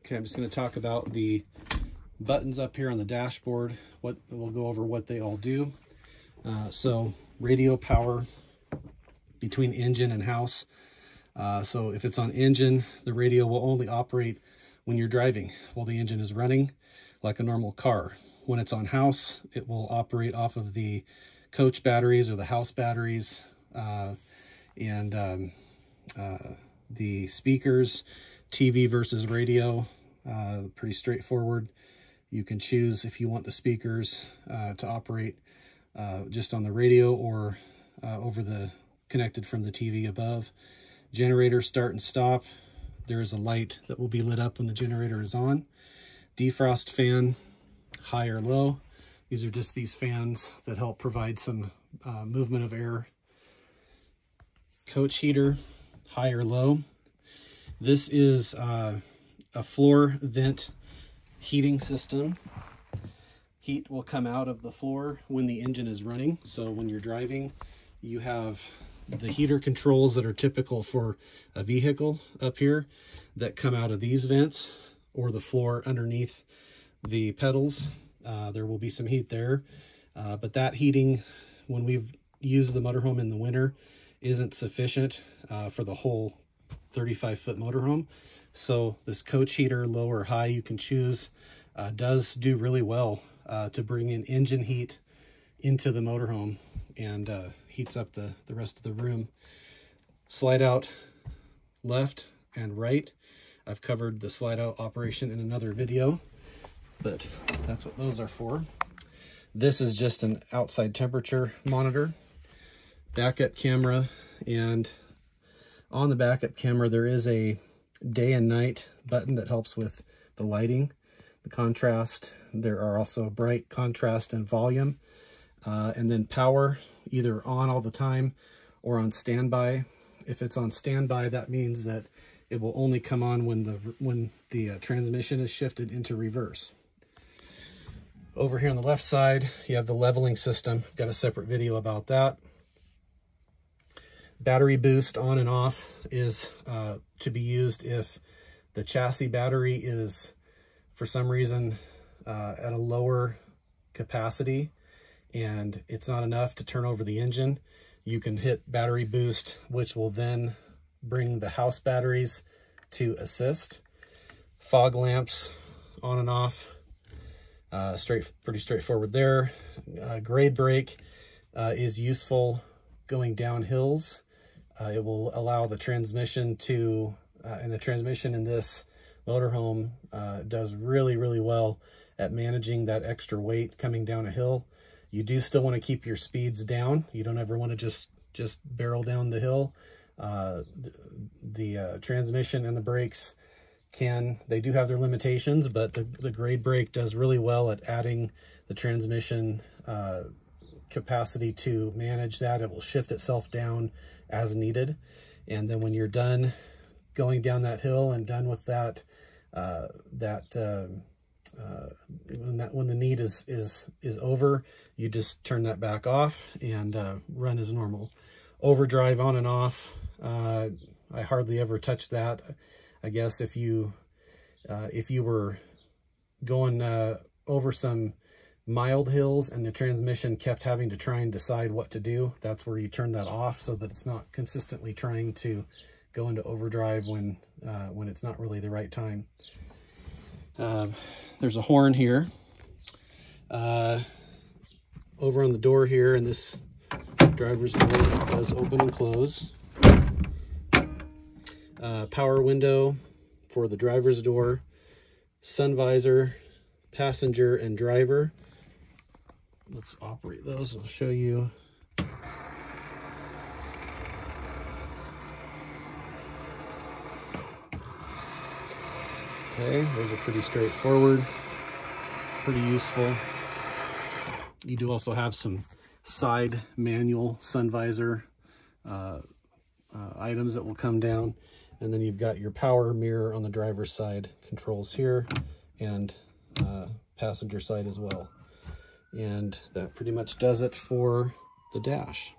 Okay, I'm just going to talk about the buttons up here on the dashboard. We'll go over what they all do. So radio power between engine and house. So if it's on engine, the radio will only operate when you're driving while the engine is running, like a normal car. When it's on house, it will operate off of the coach batteries or the house batteries, and the speakers, TV versus radio, pretty straightforward. You can choose if you want the speakers to operate just on the radio or over the connected from the TV above. Generator start and stop. There is a light that will be lit up when the generator is on. Defrost fan, high or low. These are just these fans that help provide some movement of air. Coach heater, high or low. This is a floor vent heating system. Heat will come out of the floor when the engine is running. So when you're driving, you have the heater controls that are typical for a vehicle up here that come out of these vents or the floor underneath the pedals. There will be some heat there, but that heating, when we've used the motorhome in the winter, isn't sufficient for the whole 35-foot motorhome. So this coach heater, low or high, you can choose, does do really well to bring in engine heat into the motorhome and heats up the rest of the room. Slide out left and right. I've covered the slide out operation in another video, but that's what those are for. This is just an outside temperature monitor, backup camera, and on the backup camera there is a day and night button that helps with the lighting, the contrast. There are also bright, contrast, and volume. And then power, either on all the time or on standby. If it's on standby, that means that it will only come on when the transmission is shifted into reverse. Over here on the left side, you have the leveling system. Got a separate video about that. Battery boost on and off is to be used if the chassis battery is, for some reason, at a lower capacity and it's not enough to turn over the engine. You can hit battery boost, which will then bring the house batteries to assist. Fog lamps on and off, pretty straightforward there. Grade brake is useful going down hills. It will allow the transmission to, and the transmission in this motorhome does really, really well at managing that extra weight coming down a hill. You do still want to keep your speeds down. You don't ever want to just barrel down the hill. The transmission and the brakes they do have their limitations, but the grade brake does really well at adding the transmission capacity to manage that. It will shift itself down as needed. And then when you're done going down that hill and done with that, when the need is over, you just turn that back off and run as normal. Overdrive on and off, I hardly ever touch that. I guess if you were going over some mild hills and the transmission kept having to try and decide what to do, that's where you turn that off so that it's not consistently trying to go into overdrive when it's not really the right time. There's a horn here. Over on the door here, and this driver's door does open and close. Power window for the driver's door. Sun visor, passenger and driver. Let's operate those. I'll show you. Okay, those are pretty straightforward, pretty useful. You do also have some side manual sun visor items that will come down. And then you've got your power mirror on the driver's side controls here, and passenger side as well. And that pretty much does it for the dash.